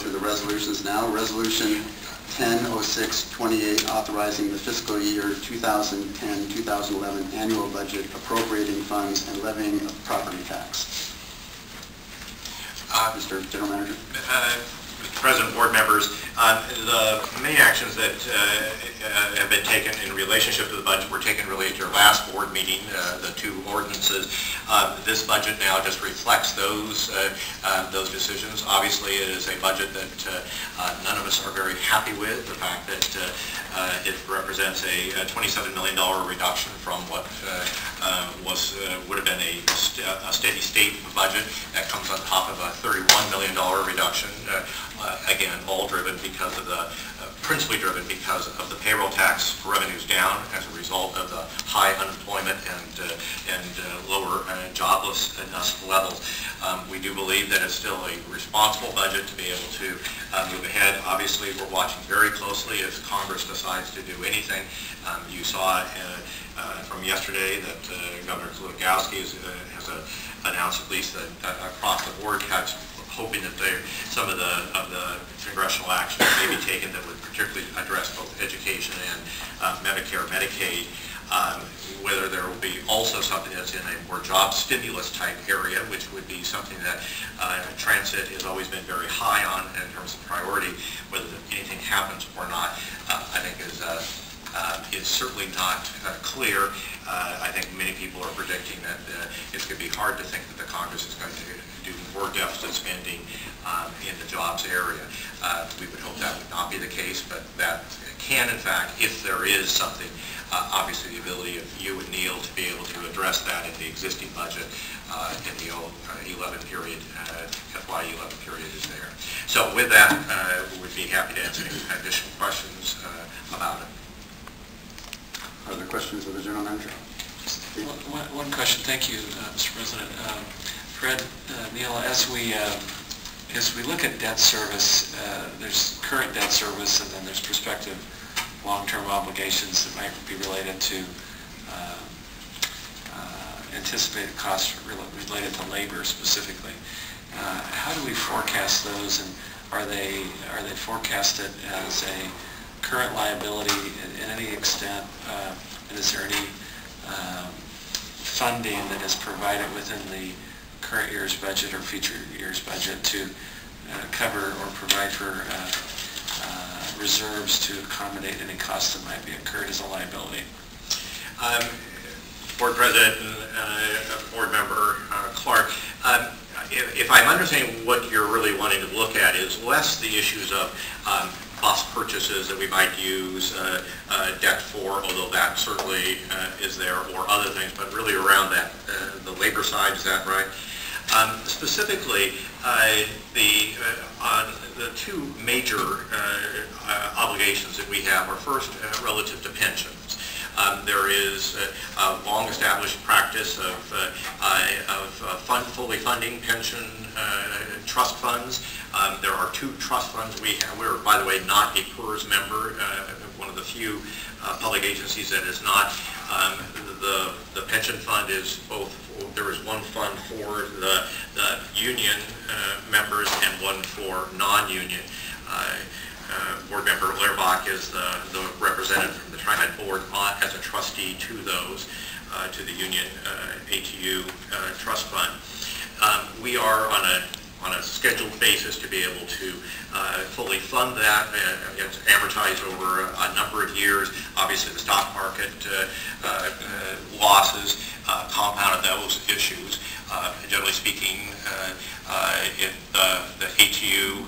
through the resolutions now. Resolution 100628, authorizing the fiscal year 2010-2011 annual budget, appropriating funds, and levying a property tax. Mr. General Manager. Mr. President, board members, the main actions that have been taken in relationship to the budget were taken really at your last board meeting, the two ordinances. This budget now just reflects those decisions. Obviously, it is a budget that none of us are very happy with. The fact that it represents a $27 million reduction from what would have been a steady state budget that comes on top of a $31 million reduction. Again, all driven because of the, principally driven because of the payroll tax revenues down as a result of the high unemployment and lower joblessness levels. We do believe that it's still a responsible budget to be able to move ahead. Obviously, we're watching very closely if Congress decides to do anything. You saw from yesterday that Governor Kulakowski has announced at least across the board cuts, hoping that some of the congressional actions may be taken that would particularly address both education and Medicare, Medicaid. Whether there will be also something that's in a more job stimulus type area, which would be something that transit has always been very high on in terms of priority. Whether anything happens or not, I think is certainly not clear. I think many people are predicting that it's going to be hard to think that the Congress is going to do more deficit spending in the jobs area. We would hope that would not be the case, but that can, in fact, if there is something, obviously the ability of you and Neil to be able to address that in the existing budget in the 11 period, FY11 period is there. So with that, we would be happy to answer any additional questions about it. Are there questions of the General Manager? One question. Thank you, Mr. President. Fred, Neil, as we look at debt service, there's current debt service and then there's prospective long-term obligations that might be related to anticipated costs related to labor specifically. How do we forecast those, and are they forecasted as a current liability in any extent, and is there any funding that is provided within the current year's budget or future year's budget to cover or provide for reserves to accommodate any costs that might be incurred as a liability? Board President and Board Member Clark, if I'm understanding what you're really wanting to look at is less the issues of bus purchases that we might use debt for, although that certainly is there, or other things, but really around that, the labor side, is that right? Specifically, the two major obligations that we have are first relative to pensions. There is a long-established practice of fully funding pension trust funds. There are two trust funds we have. We're, by the way, not a PERS member, one of the few public agencies that is not. The pension fund is both. There is one fund for the union members and one for non-union. Board Member Lehrbach is the representative from the TriMet board as a trustee to those, to the union ATU trust fund. We are on a scheduled basis to be able to fully fund that. It's amortized over a number of years. Obviously, the stock market losses compounded those issues. Generally speaking, the ATU,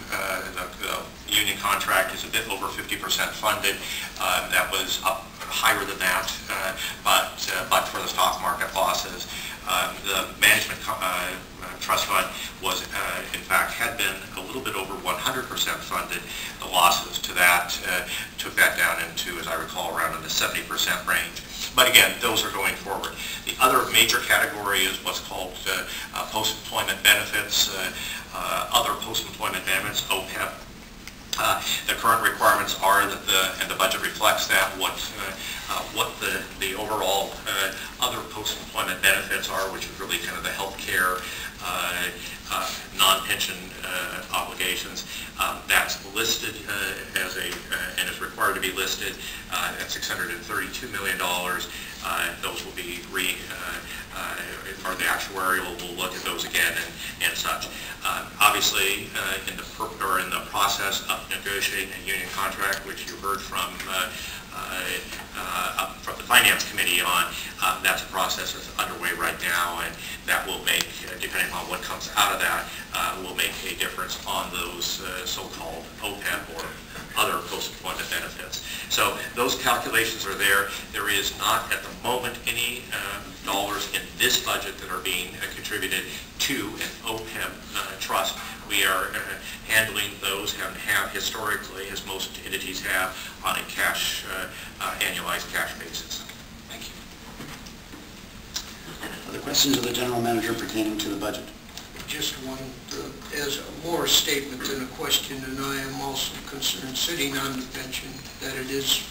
the union contract is a bit over 50% funded. That was up higher than that, but for the stock market losses. The management trust fund was, in fact, had been a little bit over 100% funded. The losses to that took that down into, as I recall, around in the 70% range. But again, those are going forward. The other major category is what's called post-employment benefits, other post-employment benefits, OPEB. The current requirements are that and the budget reflects that, what the overall other post-employment benefits are, which is really kind of the health care, non-pension obligations. That that's listed as a, and is required to be listed at $632 million. Those will be or the actuarial will look at those again and such. Obviously, in the process of negotiating a union contract, which you heard from the Finance Committee on, that's a process that's underway right now, and that will make, depending on what comes out of that, will make a difference on those so-called OPEB or other post-employment benefits. So those calculations are there. There is not at the moment any dollars in this budget that are being contributed to an OPEB trust. We are handling those and have historically, as most entities have, on a cash, annualized cash basis. Thank you. Other questions of the General Manager pertaining to the budget? Just one, as more a statement than a question, and I am also concerned, sitting on the pension, that it is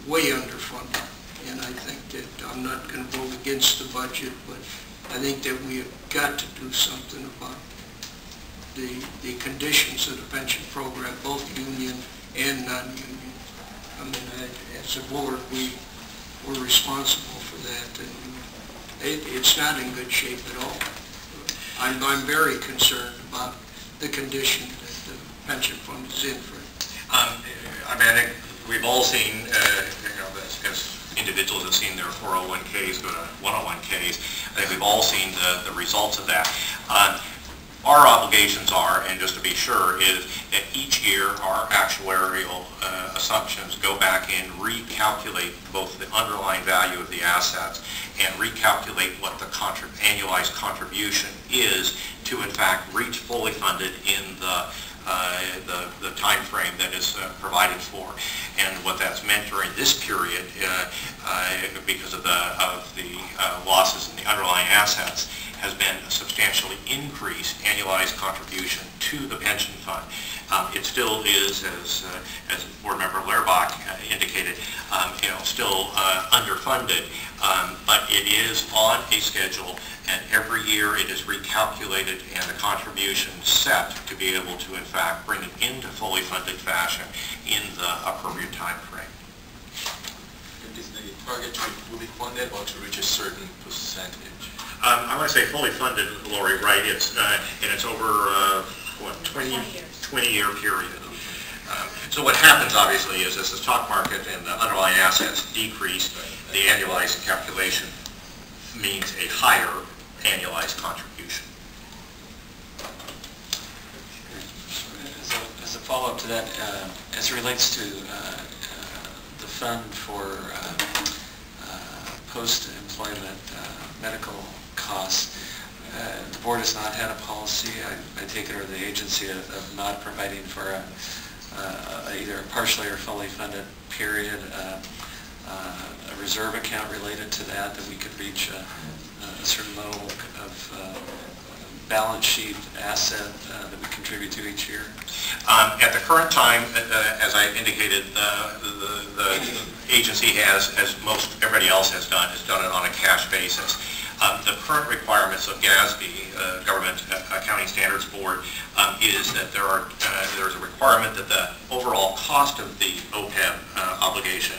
way underfunded. And I think that I'm not going to vote against the budget, but I think that we have got to do something about the conditions of the pension program, both union and non-union. I mean, as a board, we're responsible for that, and it's not in good shape at all. I'm very concerned about the condition that the pension fund is in for. I mean, I think we've all seen, as individuals have seen their 401ks go to 101ks, I think we've all seen the results of that. Our obligations are, and just to be sure, is that each year our actuarial assumptions go back and recalculate both the underlying value of the assets and recalculate what the annualized contribution is to, in fact, reach fully funded in the time frame that is provided for. And what that's meant during this period, because of the losses in the underlying assets, has been a substantially increased annualized contribution to the pension fund. It still is, as Board Member Lehrbach indicated, still underfunded, but it is on a schedule, and every year it is recalculated and the contribution set to be able to, in fact, bring it into fully funded fashion in the appropriate time frame. Is the target to be fully funded or to reach a certain percentage? I want to say fully funded, Lori, right? It's and it's over what, 20-year period. So what happens, obviously, is as the stock market and the underlying assets decrease, the annualized calculation means a higher annualized contribution. As a follow-up to that, as it relates to the fund for post-employment medical costs, the board has not had a policy, I take it, or the agency of not providing for either a partially or fully funded period, a reserve account related to that we could reach a certain level of balance sheet asset that we contribute to each year? At the current time, as I indicated, the agency has, as most everybody else has done it on a cash basis. The current requirements of GASB, Government Accounting Standards Board, is that there's a requirement that the overall cost of the OPEB obligation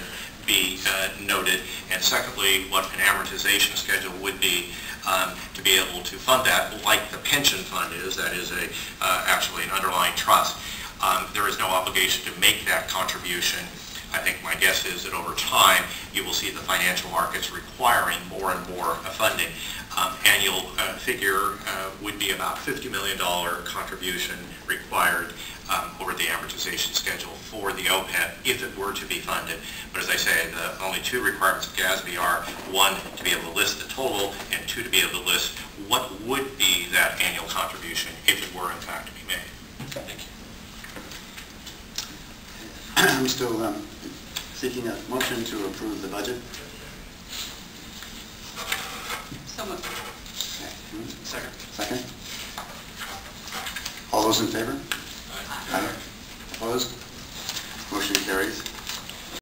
be noted, and secondly, what an amortization schedule would be to be able to fund that, like the pension fund is. That is actually an underlying trust. There is no obligation to make that contribution. I think my guess is that over time you will see the financial markets requiring more and more funding. Annual figure would be about $50 million contribution required over the amortization schedule for the OPEB if it were to be funded. But as I say, the only two requirements of GASB are, one, to be able to list the total, and two, to be able to list what would be that annual contribution if it were in fact to be made. Thank you. I'm still seeking a motion to approve the budget. So moved. Second. Second. All those in favor? Aye. Opposed? Motion carries.